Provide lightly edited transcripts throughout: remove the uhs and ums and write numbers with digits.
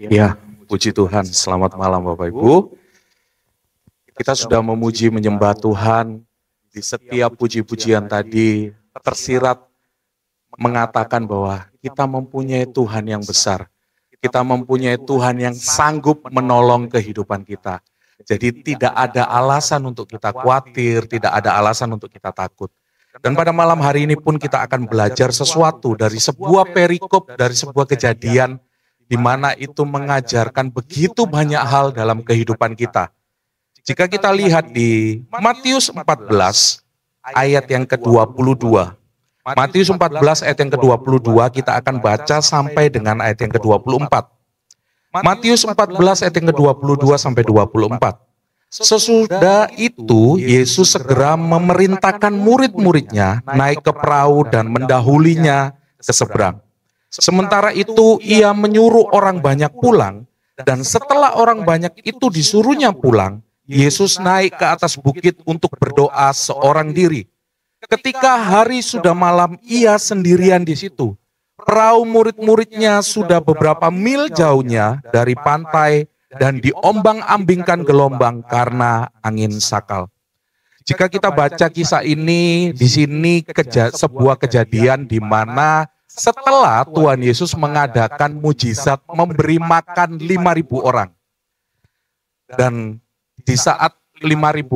Ya, puji Tuhan. Selamat malam Bapak Ibu. Kita sudah memuji menyembah Tuhan. Di setiap puji-pujian tadi tersirat mengatakan bahwa kita mempunyai Tuhan yang besar. Kita mempunyai Tuhan yang sanggup menolong kehidupan kita. Jadi tidak ada alasan untuk kita khawatir, tidak ada alasan untuk kita takut. Dan pada malam hari ini pun kita akan belajar sesuatu dari sebuah perikop, dari sebuah kejadian di mana itu mengajarkan begitu banyak hal dalam kehidupan kita. Jika kita lihat di Matius 14 ayat yang ke-22. Matius 14 ayat yang ke-22 kita akan baca sampai dengan ayat yang ke-24. Matius 14 ayat yang ke-22 sampai 24. Sesudah itu Yesus segera memerintahkan murid-muridnya naik ke perahu dan mendahulinya ke seberang. Sementara itu ia menyuruh orang banyak pulang, dan setelah orang banyak itu disuruhnya pulang, Yesus naik ke atas bukit untuk berdoa seorang diri. Ketika hari sudah malam, ia sendirian di situ. Perahu murid-muridnya sudah beberapa mil jauhnya dari pantai dan diombang-ambingkan gelombang karena angin sakal. Jika kita baca kisah ini, di sini sebuah kejadian di mana setelah Tuhan Yesus mengadakan mujizat memberi makan 5.000 orang. Dan di saat 5.000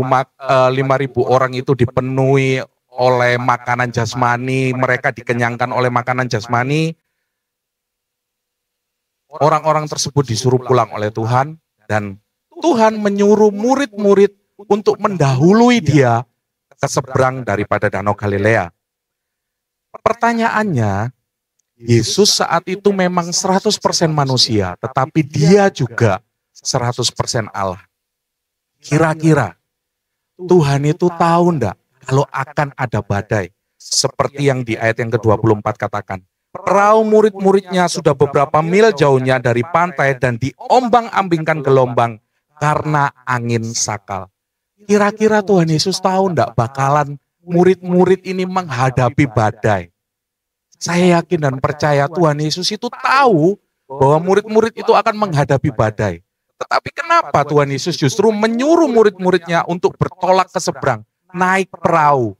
orang itu dipenuhi oleh makanan jasmani, mereka dikenyangkan oleh makanan jasmani, orang-orang tersebut disuruh pulang oleh Tuhan, dan Tuhan menyuruh murid-murid untuk mendahului dia ke seberang daripada Danau Galilea. Pertanyaannya, Yesus saat itu memang 100% manusia, tetapi dia juga 100% Allah. Kira-kira Tuhan itu tahu enggak kalau akan ada badai? Seperti yang di ayat yang ke-24 katakan. Perahu murid-muridnya sudah beberapa mil jauhnya dari pantai dan diombang-ambingkan gelombang karena angin sakal. Kira-kira Tuhan Yesus tahu enggak bakalan murid-murid ini menghadapi badai? Saya yakin dan percaya Tuhan Yesus itu tahu bahwa murid-murid itu akan menghadapi badai. Tetapi kenapa Tuhan Yesus justru menyuruh murid-muridnya untuk bertolak ke seberang, naik perahu?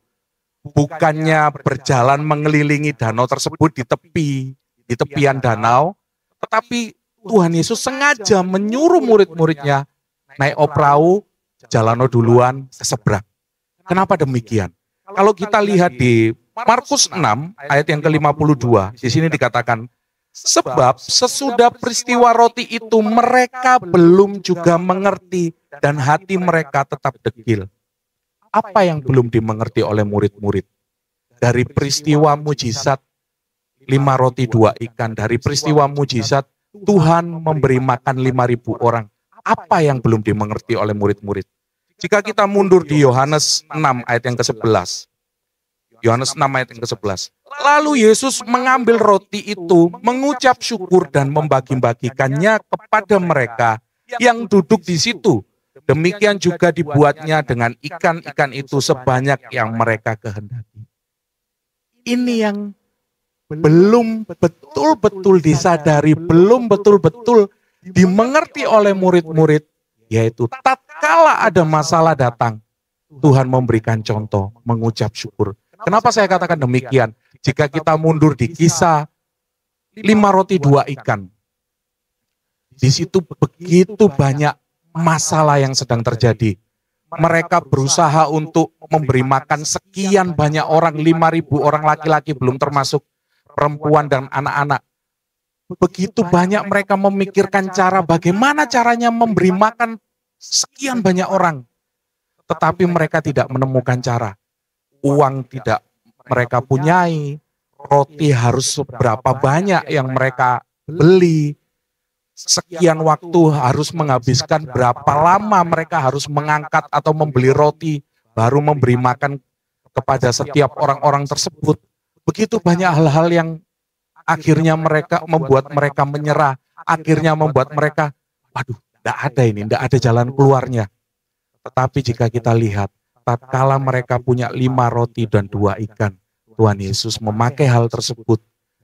Bukannya berjalan mengelilingi danau tersebut di tepian danau, tetapi Tuhan Yesus sengaja menyuruh murid-muridnya naik perahu, jalan duluan ke seberang. Kenapa demikian? Kalau kita lihat di Markus 6 ayat yang ke-52, di sini dikatakan, sebab sesudah peristiwa roti itu mereka belum juga mengerti dan hati mereka tetap degil. Apa yang belum dimengerti oleh murid-murid? Dari peristiwa mujizat 5 roti 2 ikan, dari peristiwa mujizat Tuhan memberi makan 5.000 orang. Apa yang belum dimengerti oleh murid-murid? Jika kita mundur di Yohanes 6 ayat yang ke-11. Yohanes 6 ayat yang ke-11. Lalu Yesus mengambil roti itu, mengucap syukur dan membagi-bagikannya kepada mereka yang duduk di situ. Demikian juga dibuatnya dengan ikan-ikan itu sebanyak yang mereka kehendaki. Ini yang belum betul-betul disadari, belum betul-betul dimengerti oleh murid-murid, yaitu tatkala ada masalah datang, Tuhan memberikan contoh, mengucap syukur. Kenapa saya katakan demikian? Jika kita mundur di kisah 5 roti 2 ikan, di situ begitu banyak masalah yang sedang terjadi. Mereka berusaha untuk memberi makan sekian banyak orang, 5.000 orang laki-laki, belum termasuk perempuan dan anak-anak. Begitu banyak mereka memikirkan cara bagaimana caranya memberi makan sekian banyak orang. Tetapi mereka tidak menemukan cara. Uang tidak mereka punyai, roti harus seberapa banyak yang mereka beli, sekian waktu harus menghabiskan, berapa lama mereka harus mengangkat atau membeli roti, baru memberi makan kepada setiap orang-orang tersebut. Begitu banyak hal-hal yang akhirnya membuat mereka menyerah, akhirnya membuat mereka, waduh, tidak ada jalan keluarnya. Tetapi jika kita lihat, tatkala mereka punya 5 roti dan 2 ikan, Tuhan Yesus memakai hal tersebut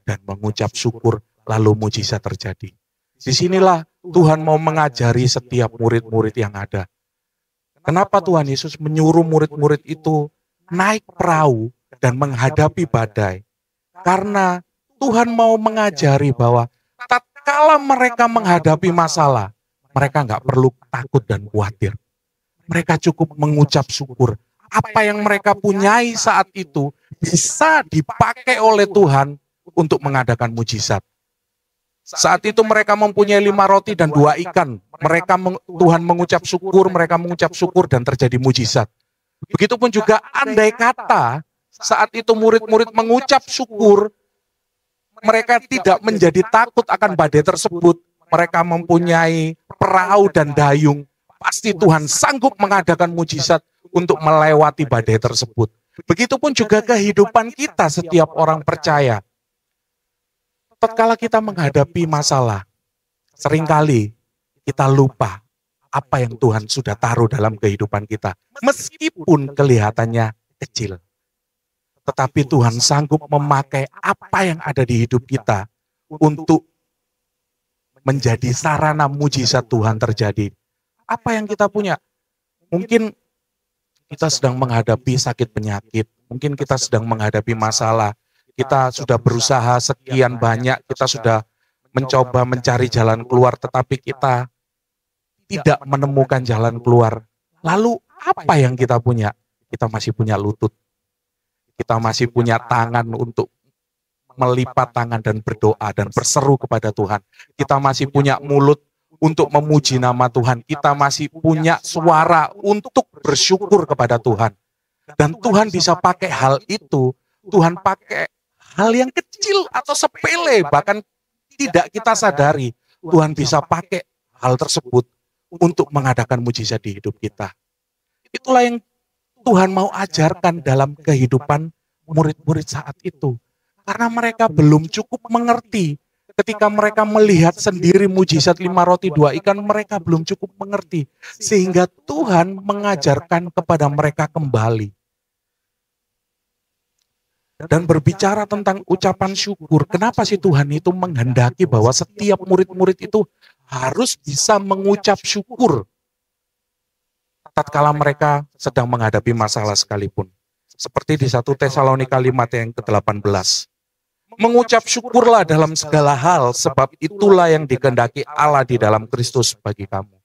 dan mengucap syukur, lalu mujizat terjadi. Disinilah Tuhan mau mengajari setiap murid-murid yang ada. Kenapa Tuhan Yesus menyuruh murid-murid itu naik perahu dan menghadapi badai? Karena Tuhan mau mengajari bahwa tatkala mereka menghadapi masalah, mereka nggak perlu takut dan khawatir. Mereka cukup mengucap syukur. Apa yang mereka punyai saat itu bisa dipakai oleh Tuhan untuk mengadakan mujizat. Saat itu mereka mempunyai 5 roti dan 2 ikan. Tuhan mengucap syukur, mereka mengucap syukur dan terjadi mujizat. Begitupun juga andai kata saat itu murid-murid mengucap syukur, mereka tidak menjadi takut akan badai tersebut. Mereka mempunyai perahu dan dayung. Pasti Tuhan sanggup mengadakan mujizat untuk melewati badai tersebut. Begitupun juga kehidupan kita setiap orang percaya. Tatkala kita menghadapi masalah, seringkali kita lupa apa yang Tuhan sudah taruh dalam kehidupan kita. Meskipun kelihatannya kecil. Tetapi Tuhan sanggup memakai apa yang ada di hidup kita untuk menjadi sarana mujizat Tuhan terjadi. Apa yang kita punya? Mungkin kita sedang menghadapi sakit penyakit. Mungkin kita sedang menghadapi masalah. Kita sudah berusaha sekian banyak, kita sudah mencoba mencari jalan keluar, tetapi kita tidak menemukan jalan keluar. Lalu apa yang kita punya? Kita masih punya lutut. Kita masih punya tangan untuk melipat tangan dan berdoa dan berseru kepada Tuhan. Kita masih punya mulut untuk memuji nama Tuhan. Kita masih punya suara untuk bersyukur kepada Tuhan. Dan Tuhan bisa pakai hal itu, Tuhan pakai hal yang kecil atau sepele, bahkan tidak kita sadari, Tuhan bisa pakai hal tersebut untuk mengadakan mujizat di hidup kita. Itulah yang Tuhan mau ajarkan dalam kehidupan murid-murid saat itu. Karena mereka belum cukup mengerti. Ketika mereka melihat sendiri mujizat 5 roti 2 ikan, mereka belum cukup mengerti. Sehingga Tuhan mengajarkan kepada mereka kembali. Dan berbicara tentang ucapan syukur, kenapa sih Tuhan itu menghendaki bahwa setiap murid-murid itu harus bisa mengucap syukur tatkala mereka sedang menghadapi masalah sekalipun. Seperti di 1 Tesalonika 5 yang ke-18. Mengucap syukurlah dalam segala hal, sebab itulah yang dikehendaki Allah di dalam Kristus bagi kamu.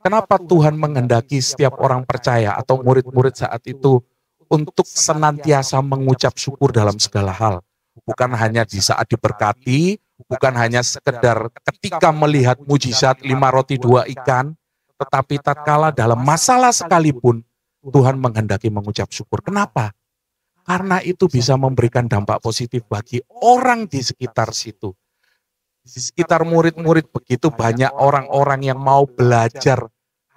Kenapa Tuhan menghendaki setiap orang percaya atau murid-murid saat itu untuk senantiasa mengucap syukur dalam segala hal. Bukan hanya di saat diberkati, bukan hanya sekedar ketika melihat mujizat 5 roti 2 ikan, tetapi tatkala dalam masalah sekalipun, Tuhan menghendaki mengucap syukur. Kenapa? Karena itu bisa memberikan dampak positif bagi orang di sekitar situ. Di sekitar murid-murid begitu banyak orang-orang yang mau belajar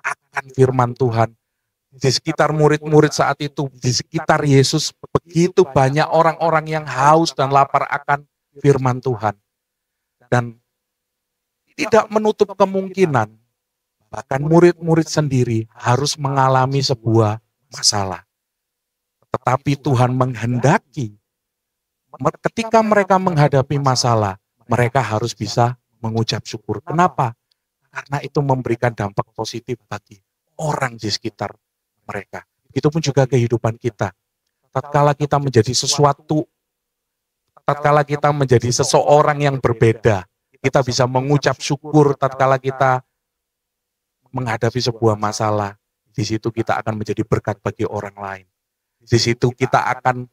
akan firman Tuhan. Di sekitar murid-murid saat itu, di sekitar Yesus, begitu banyak orang-orang yang haus dan lapar akan firman Tuhan. Dan tidak menutup kemungkinan, bahkan murid-murid sendiri harus mengalami sebuah masalah. Tetapi Tuhan menghendaki, ketika mereka menghadapi masalah, mereka harus bisa mengucap syukur. Kenapa? Karena itu memberikan dampak positif bagi orang di sekitar mereka. Begitupun juga kehidupan kita. Tatkala kita menjadi sesuatu, tatkala kita menjadi seseorang yang berbeda, kita bisa mengucap syukur tatkala kita menghadapi sebuah masalah. Di situ kita akan menjadi berkat bagi orang lain. Di situ kita akan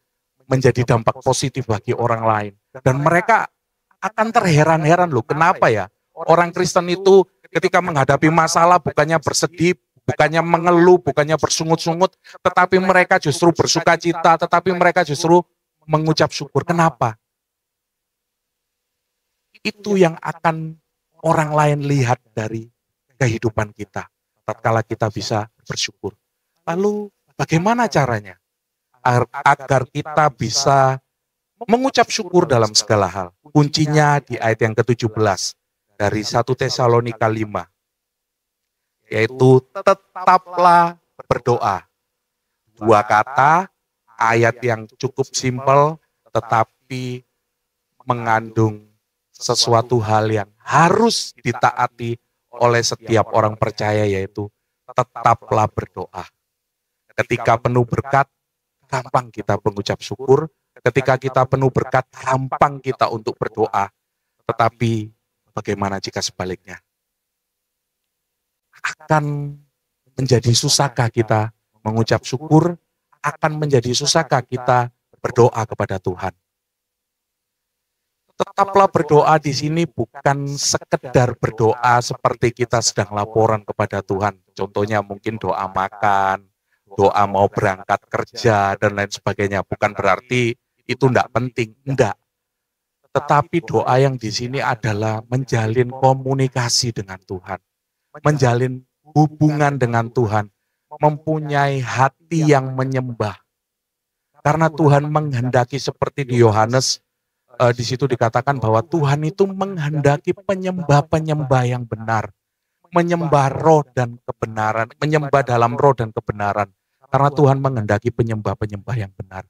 menjadi dampak positif bagi orang lain. Dan mereka akan terheran-heran loh, kenapa ya? Orang Kristen itu ketika menghadapi masalah bukannya bersedih, bukannya mengeluh, bukannya bersungut-sungut, tetapi mereka justru bersuka cita, tetapi mereka justru mengucap syukur. Kenapa? Itu yang akan orang lain lihat dari kehidupan kita, tatkala kita bisa bersyukur. Lalu bagaimana caranya? Agar kita bisa mengucap syukur dalam segala hal. Kuncinya di ayat yang ke-17 dari 1 Tesalonika 5. Yaitu tetaplah berdoa. 2 kata, ayat yang cukup simpel tetapi mengandung sesuatu hal yang harus ditaati oleh setiap orang percaya, yaitu tetaplah berdoa. Ketika penuh berkat, gampang kita mengucap syukur. Ketika kita penuh berkat, gampang kita untuk berdoa. Tetapi bagaimana jika sebaliknya? Akan menjadi susahkah kita mengucap syukur? Akan menjadi susahkah kita berdoa kepada Tuhan? Tetaplah berdoa di sini bukan sekedar berdoa seperti kita sedang laporan kepada Tuhan. Contohnya mungkin doa makan, doa mau berangkat kerja, dan lain sebagainya. Bukan berarti itu tidak penting, enggak. Tetapi doa yang di sini adalah menjalin komunikasi dengan Tuhan, menjalin hubungan dengan Tuhan, mempunyai hati yang menyembah. Karena Tuhan menghendaki, seperti di Yohanes, di situ dikatakan bahwa Tuhan itu menghendaki penyembah-penyembah yang benar, menyembah roh dan kebenaran, menyembah dalam roh dan kebenaran. Karena Tuhan menghendaki penyembah-penyembah yang benar.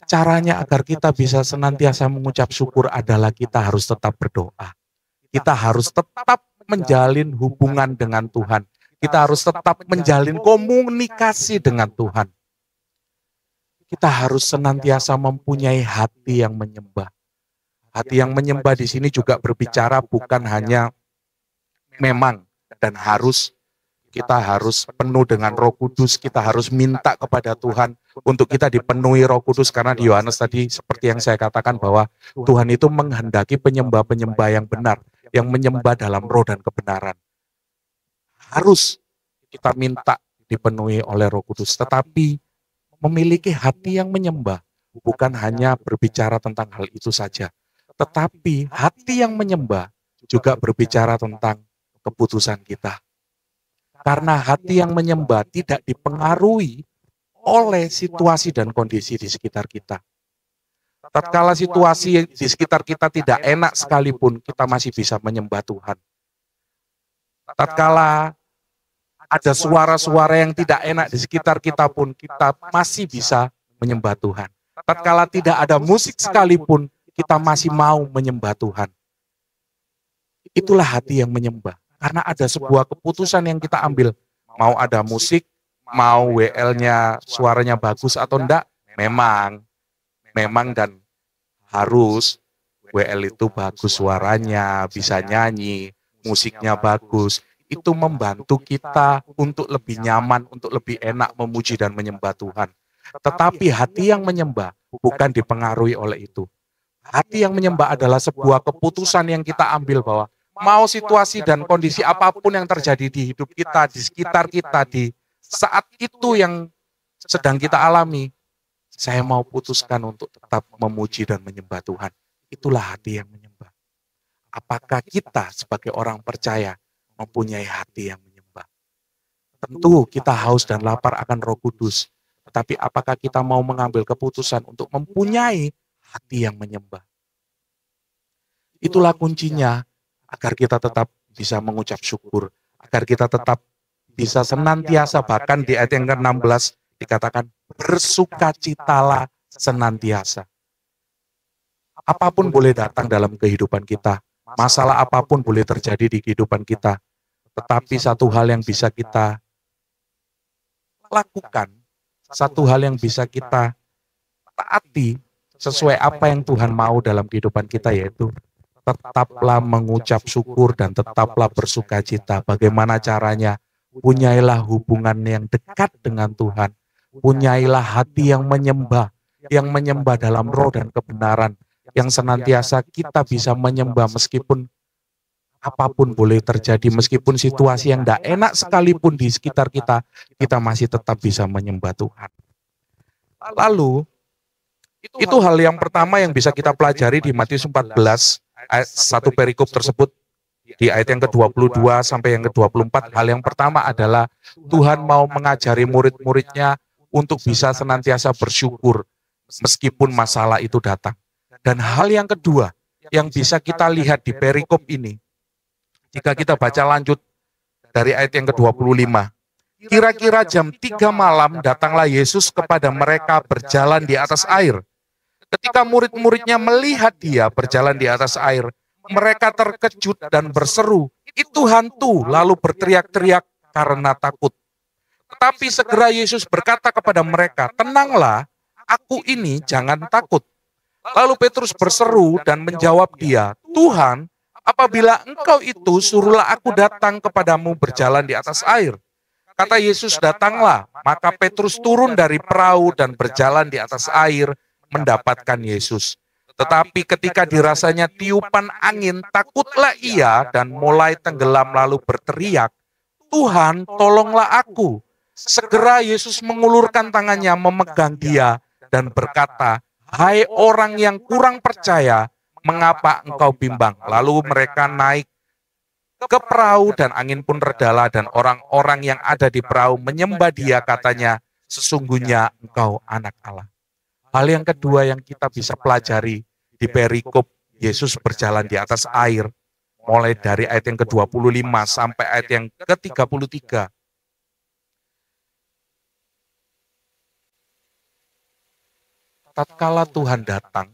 Caranya agar kita bisa senantiasa mengucap syukur adalah kita harus tetap berdoa. Kita harus tetap menjalin hubungan dengan Tuhan. Kita harus tetap menjalin komunikasi dengan Tuhan. Kita harus senantiasa mempunyai hati yang menyembah. Hati yang menyembah di sini juga berbicara bukan hanya memang dan harus, kita harus penuh dengan Roh Kudus, kita harus minta kepada Tuhan untuk kita dipenuhi Roh Kudus, karena di Yohanes tadi seperti yang saya katakan bahwa Tuhan itu menghendaki penyembah-penyembah yang benar, yang menyembah dalam roh dan kebenaran. Harus kita minta dipenuhi oleh Roh Kudus, tetapi memiliki hati yang menyembah bukan hanya berbicara tentang hal itu saja, tetapi hati yang menyembah juga berbicara tentang keputusan kita. Karena hati yang menyembah tidak dipengaruhi oleh situasi dan kondisi di sekitar kita. Tatkala situasi di sekitar kita tidak enak sekalipun, kita masih bisa menyembah Tuhan. Tatkala ada suara-suara yang tidak enak di sekitar kita pun, kita masih bisa menyembah Tuhan. Tatkala tidak ada musik sekalipun, kita masih mau menyembah Tuhan. Itulah hati yang menyembah. Karena ada sebuah keputusan yang kita ambil. Mau ada musik, mau WL-nya suaranya bagus atau enggak, memang dan harus WL itu bagus suaranya, bisa nyanyi, musiknya bagus. Itu membantu kita untuk lebih nyaman, untuk lebih enak memuji dan menyembah Tuhan. Tetapi hati yang menyembah bukan dipengaruhi oleh itu. Hati yang menyembah adalah sebuah keputusan yang kita ambil bahwa mau situasi dan kondisi apapun yang terjadi di hidup kita, di sekitar kita, di saat itu yang sedang kita alami, saya mau putuskan untuk tetap memuji dan menyembah Tuhan. Itulah hati yang menyembah. Apakah kita sebagai orang percaya mempunyai hati yang menyembah? Tentu kita haus dan lapar akan Roh Kudus. Tetapi apakah kita mau mengambil keputusan untuk mempunyai hati yang menyembah? Itulah kuncinya agar kita tetap bisa mengucap syukur. Agar kita tetap bisa senantiasa, bahkan di ayat yang ke-16 dikatakan bersukacitalah senantiasa. Apapun boleh datang dalam kehidupan kita. Masalah apapun boleh terjadi di kehidupan kita. Tetapi satu hal yang bisa kita lakukan, satu hal yang bisa kita taati sesuai apa yang Tuhan mau dalam kehidupan kita, yaitu tetaplah mengucap syukur dan tetaplah bersukacita. Bagaimana caranya? Punyailah hubungan yang dekat dengan Tuhan. Punyailah hati yang menyembah dalam roh dan kebenaran, yang senantiasa kita bisa menyembah meskipun apapun boleh terjadi, meskipun situasi yang tidak enak sekalipun di sekitar kita, kita masih tetap bisa menyembah Tuhan. Lalu, itu hal yang pertama yang bisa kita pelajari di Matius 14, ayat 1 perikop tersebut, di ayat yang ke-22 sampai yang ke-24, hal yang pertama adalah Tuhan mau mengajari murid-muridnya untuk bisa senantiasa bersyukur meskipun masalah itu datang. Dan hal yang kedua yang bisa kita lihat di perikop ini, jika kita baca lanjut dari ayat yang ke-25, kira-kira jam 3 malam datanglah Yesus kepada mereka berjalan di atas air. Ketika murid-muridnya melihat dia berjalan di atas air, mereka terkejut dan berseru, "Itu hantu!" Lalu berteriak-teriak karena takut. Tetapi segera Yesus berkata kepada mereka, "Tenanglah, aku ini, jangan takut." Lalu Petrus berseru dan menjawab dia, "Tuhan, apabila engkau itu, suruhlah aku datang kepadamu berjalan di atas air." Kata Yesus, "Datanglah." Maka Petrus turun dari perahu dan berjalan di atas air mendapatkan Yesus. Tetapi ketika dirasanya tiupan angin, takutlah ia dan mulai tenggelam lalu berteriak, "Tuhan, tolonglah aku." Segera Yesus mengulurkan tangannya memegang dia dan berkata, "Hai orang yang kurang percaya, mengapa engkau bimbang?" Lalu mereka naik ke perahu dan angin pun redalah dan orang-orang yang ada di perahu menyembah dia, katanya, "Sesungguhnya engkau anak Allah." Hal yang kedua yang kita bisa pelajari di perikop Yesus berjalan di atas air, mulai dari ayat yang ke-25 sampai ayat yang ke-33. Tatkala Tuhan datang,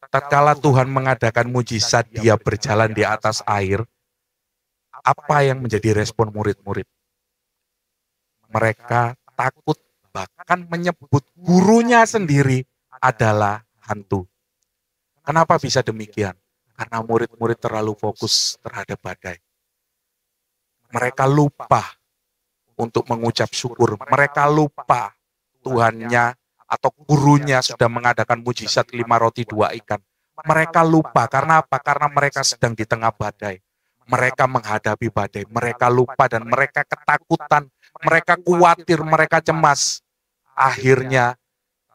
tatkala Tuhan mengadakan mujizat dia berjalan di atas air, apa yang menjadi respon murid-murid? Mereka takut, bahkan menyebut gurunya sendiri adalah hantu. Kenapa bisa demikian? Karena murid-murid terlalu fokus terhadap badai. Mereka lupa untuk mengucap syukur. Mereka lupa Tuhannya atau gurunya sudah mengadakan mujizat 5 roti 2 ikan. Mereka lupa. Karena apa? Karena mereka sedang di tengah badai. Mereka menghadapi badai. Mereka lupa dan mereka ketakutan. Mereka khawatir, mereka cemas. Akhirnya,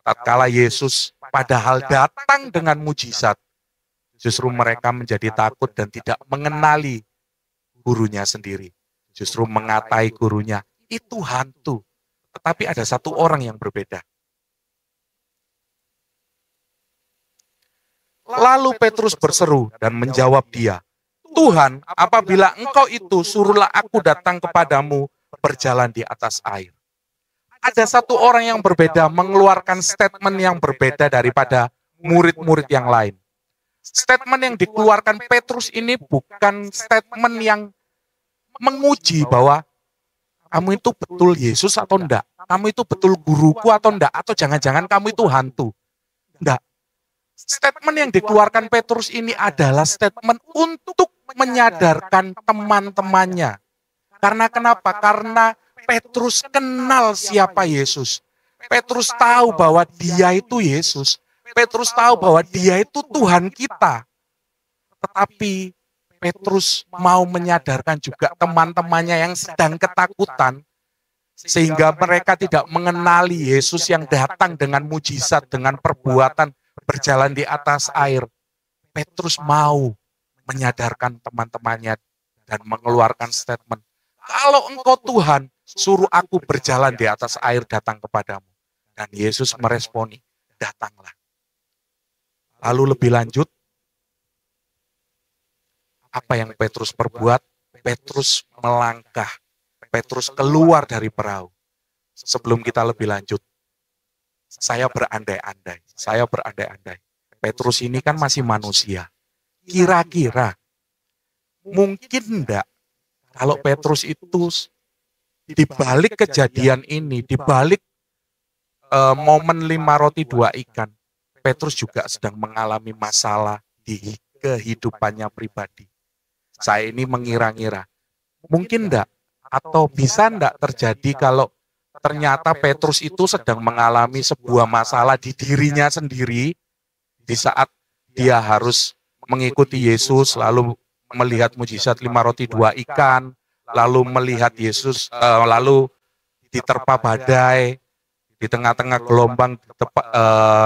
tatkala Yesus padahal datang dengan mujizat, justru mereka menjadi takut dan tidak mengenali gurunya sendiri. Justru mengatai gurunya, "Itu hantu." Tetapi ada satu orang yang berbeda. Lalu Petrus berseru dan menjawab dia, "Tuhan, apabila engkau itu, suruhlah aku datang kepadamu berjalan di atas air." Ada satu orang yang berbeda mengeluarkan statement yang berbeda daripada murid-murid yang lain. Statement yang dikeluarkan Petrus ini bukan statement yang menguji bahwa kamu itu betul Yesus atau enggak, kamu itu betul guruku atau enggak, atau jangan-jangan kamu itu hantu. Enggak. Statement yang dikeluarkan Petrus ini adalah statement untuk menyadarkan teman-temannya. Karena kenapa? Karena Petrus kenal siapa Yesus. Petrus tahu bahwa dia itu Yesus. Petrus tahu bahwa dia itu Tuhan kita. Tetapi Petrus mau menyadarkan juga teman-temannya yang sedang ketakutan, sehingga mereka tidak mengenali Yesus yang datang dengan mujizat, dengan perbuatan berjalan di atas air. Petrus mau menyadarkan teman-temannya dan mengeluarkan statement, "Kalau engkau Tuhan, suruh aku berjalan di atas air datang kepadamu." Dan Yesus meresponi, "Datanglah." Lalu lebih lanjut, apa yang Petrus perbuat? Petrus melangkah. Petrus keluar dari perahu. Sebelum kita lebih lanjut, saya berandai-andai. Petrus ini kan masih manusia. Kira-kira, mungkin enggak kalau Petrus itu di balik kejadian ini, di balik momen 5 roti 2 ikan, Petrus juga sedang mengalami masalah di kehidupannya pribadi. Saya ini mengira-ngira, mungkin enggak, atau bisa enggak terjadi kalau ternyata Petrus itu sedang mengalami sebuah masalah di dirinya sendiri, di saat dia harus mengikuti Yesus, lalu melihat mujizat 5 roti 2 ikan, lalu melihat Yesus, lalu diterpa badai, di tengah-tengah gelombang,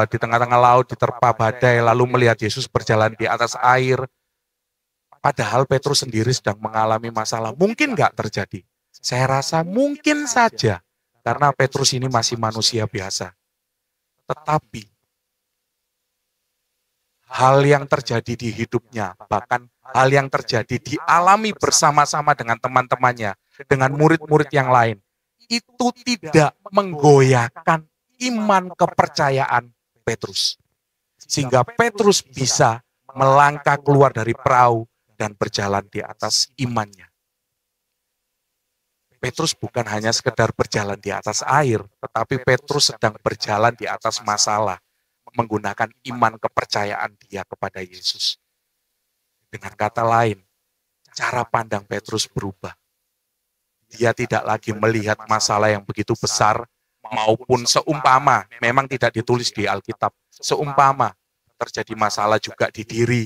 di tengah-tengah laut, diterpa badai, lalu melihat Yesus berjalan di atas air. Padahal Petrus sendiri sedang mengalami masalah. Mungkin nggak terjadi? Saya rasa mungkin saja, karena Petrus ini masih manusia biasa. Tetapi, hal yang terjadi di hidupnya, bahkan hal yang terjadi dialami bersama-sama dengan teman-temannya, dengan murid-murid yang lain, itu tidak menggoyahkan iman kepercayaan Petrus. sehingga Petrus bisa melangkah keluar dari perahu dan berjalan di atas imannya. Petrus bukan hanya sekedar berjalan di atas air, tetapi Petrus sedang berjalan di atas masalah, menggunakan iman kepercayaan dia kepada Yesus. Dengan kata lain, cara pandang Petrus berubah. Dia tidak lagi melihat masalah yang begitu besar, maupun seumpama, memang tidak ditulis di Alkitab, seumpama terjadi masalah juga di diri,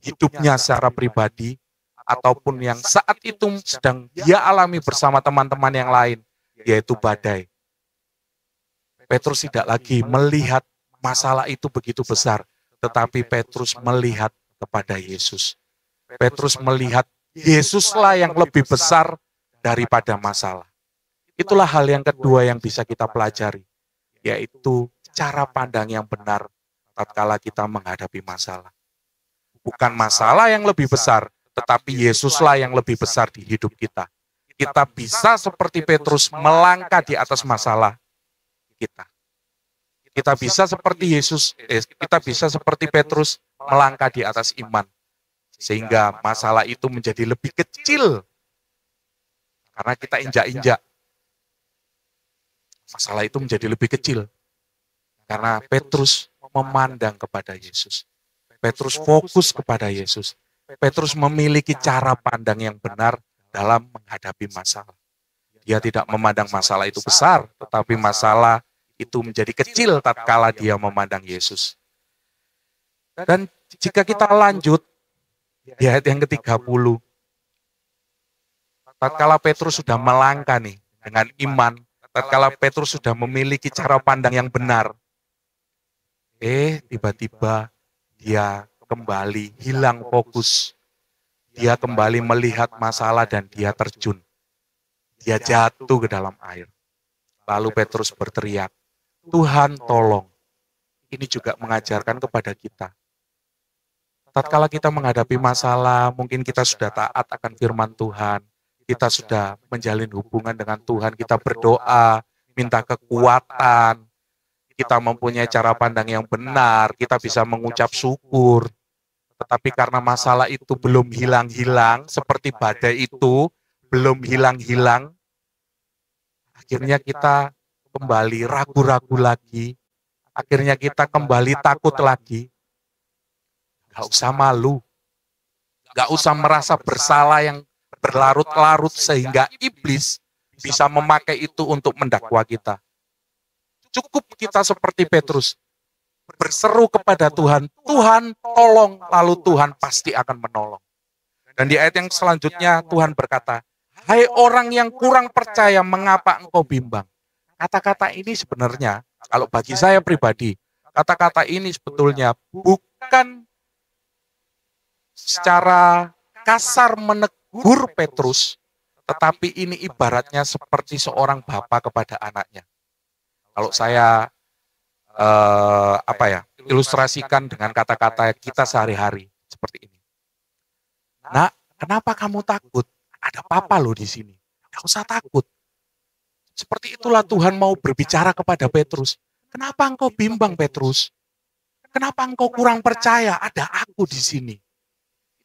hidupnya secara pribadi, ataupun yang saat itu sedang dia alami bersama teman-teman yang lain, yaitu badai. Petrus tidak lagi melihat masalah itu begitu besar, tetapi Petrus melihat kepada Yesus. Petrus melihat Yesuslah yang lebih besar daripada masalah. Itulah hal yang kedua yang bisa kita pelajari, yaitu cara pandang yang benar tatkala kita menghadapi masalah. Bukan masalah yang lebih besar, tetapi Yesuslah yang lebih besar di hidup kita. Kita bisa seperti Petrus melangkah di atas masalah kita. Kita bisa seperti kita bisa seperti Petrus melangkah di atas iman. Sehingga masalah itu menjadi lebih kecil. Karena kita injak-injak. Masalah itu menjadi lebih kecil. Karena Petrus memandang kepada Yesus. Petrus fokus kepada Yesus. Petrus memiliki cara pandang yang benar dalam menghadapi masalah. Dia tidak memandang masalah itu besar, tetapi masalah itu menjadi kecil tatkala dia memandang Yesus. Dan jika kita lanjut, di ayat yang ke-30, tatkala Petrus sudah melangkah nih dengan iman, tatkala Petrus sudah memiliki cara pandang yang benar, tiba-tiba dia kembali hilang fokus. Dia kembali melihat masalah dan dia terjun. Dia jatuh ke dalam air. Lalu Petrus berteriak, "Tuhan tolong." Ini juga mengajarkan kepada kita. Tatkala kita menghadapi masalah, mungkin kita sudah taat akan firman Tuhan, kita sudah menjalin hubungan dengan Tuhan, kita berdoa, minta kekuatan, kita mempunyai cara pandang yang benar, kita bisa mengucap syukur. Tetapi karena masalah itu belum hilang-hilang, seperti badai itu belum hilang-hilang, akhirnya kita kembali ragu-ragu lagi, akhirnya kita kembali takut lagi. Gak usah malu, gak usah merasa bersalah yang berlarut-larut sehingga iblis bisa memakai itu untuk mendakwa kita. Cukup kita seperti Petrus, berseru kepada Tuhan, "Tuhan tolong," lalu Tuhan pasti akan menolong. Dan di ayat yang selanjutnya Tuhan berkata, "Hai orang yang kurang percaya, mengapa engkau bimbang?" Kata-kata ini sebenarnya, kalau bagi saya pribadi, kata-kata ini sebetulnya bukan secara kasar menegur Petrus, tetapi ini ibaratnya seperti seorang bapak kepada anaknya. Kalau saya ilustrasikan dengan kata-kata kita sehari-hari seperti ini. "Nak, kenapa kamu takut? Ada papa loh di sini. Gak usah takut." Seperti itulah Tuhan mau berbicara kepada Petrus. "Kenapa engkau bimbang, Petrus? Kenapa engkau kurang percaya? Ada aku di sini."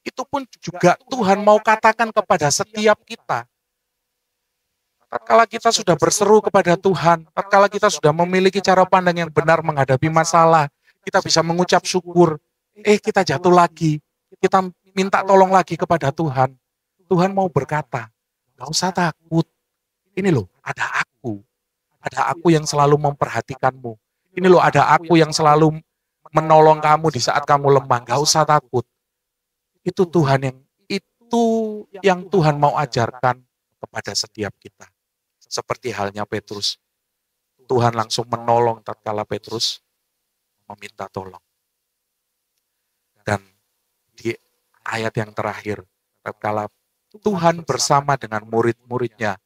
Itu pun juga Tuhan mau katakan kepada setiap kita. Tatkala kita sudah berseru kepada Tuhan, tatkala kita sudah memiliki cara pandang yang benar menghadapi masalah, kita bisa mengucap syukur, kita jatuh lagi, kita minta tolong lagi kepada Tuhan. Tuhan mau berkata, gak usah takut, ini loh ada aku yang selalu memperhatikanmu, ini loh ada aku yang selalu menolong kamu di saat kamu lemah, gak usah takut. Itu yang Tuhan mau ajarkan kepada setiap kita. Seperti halnya Petrus. Tuhan langsung menolong tatkala Petrus meminta tolong. Dan di ayat yang terakhir, tatkala Tuhan bersama dengan murid-muridnya,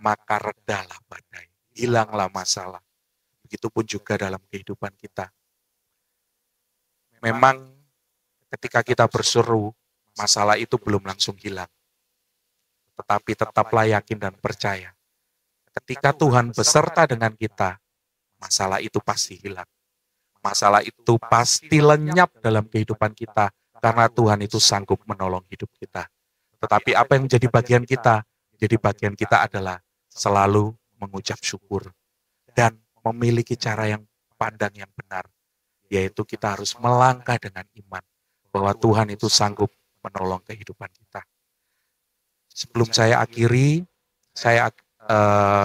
maka redalah badai, hilanglah masalah. Begitupun juga dalam kehidupan kita. Memang ketika kita berseru, masalah itu belum langsung hilang. Tetapi tetaplah yakin dan percaya. Ketika Tuhan beserta dengan kita, masalah itu pasti hilang. masalah itu pasti lenyap dalam kehidupan kita karena Tuhan itu sanggup menolong hidup kita. Tetapi apa yang menjadi bagian kita? Jadi bagian kita adalah selalu mengucap syukur dan memiliki cara yang pandang yang benar, yaitu kita harus melangkah dengan iman bahwa Tuhan itu sanggup menolong kehidupan kita. Sebelum saya akhiri,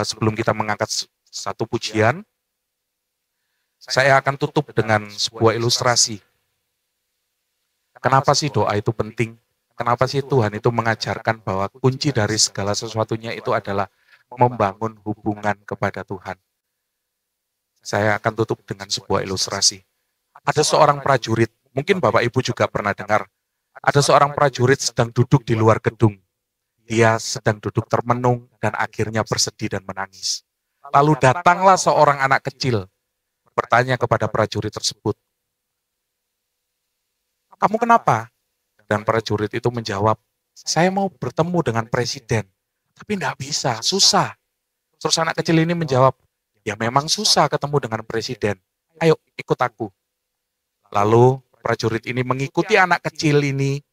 sebelum kita mengangkat satu pujian, saya akan tutup dengan sebuah ilustrasi. Kenapa sih doa itu penting? Kenapa sih Tuhan itu mengajarkan bahwa kunci dari segala sesuatunya itu adalah membangun hubungan kepada Tuhan? Saya akan tutup dengan sebuah ilustrasi. Ada seorang prajurit, mungkin Bapak Ibu juga pernah dengar, ada seorang prajurit sedang duduk di luar gedung. Dia sedang duduk termenung dan akhirnya bersedih dan menangis. Lalu datanglah seorang anak kecil bertanya kepada prajurit tersebut, "Kamu kenapa?" Dan prajurit itu menjawab, "Saya mau bertemu dengan presiden, tapi tidak bisa, susah." Terus anak kecil ini menjawab, "Ya memang susah ketemu dengan presiden. Ayo ikut aku." Lalu prajurit ini mengikuti anak kecil ini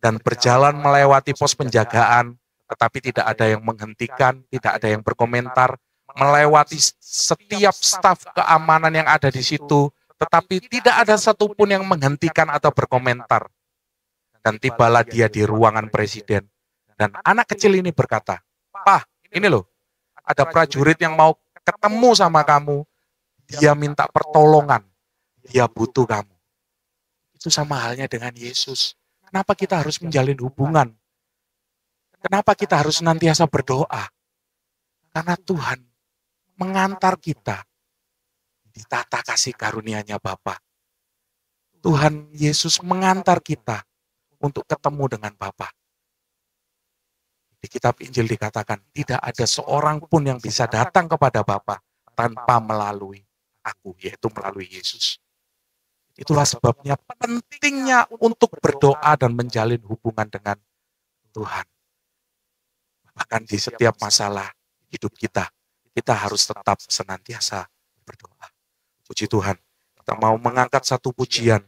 dan berjalan melewati pos penjagaan, tetapi tidak ada yang menghentikan, tidak ada yang berkomentar, melewati setiap staf keamanan yang ada di situ, tetapi tidak ada satupun yang menghentikan atau berkomentar. Dan tibalah dia di ruangan presiden. Dan anak kecil ini berkata, "Pak, ini loh, ada prajurit yang mau ketemu sama kamu. Dia minta pertolongan. Dia butuh kamu." Itu sama halnya dengan Yesus. Kenapa kita harus menjalin hubungan? Kenapa kita harus senantiasa berdoa? Karena Tuhan mengantar kita di tata kasih karunia-Nya Bapa. Tuhan Yesus mengantar kita untuk ketemu dengan Bapa. Di kitab Injil dikatakan, tidak ada seorang pun yang bisa datang kepada Bapa tanpa melalui aku, yaitu melalui Yesus. Itulah sebabnya pentingnya untuk berdoa dan menjalin hubungan dengan Tuhan. Bahkan di setiap masalah hidup kita harus tetap senantiasa berdoa. Puji Tuhan, kita mau mengangkat satu pujian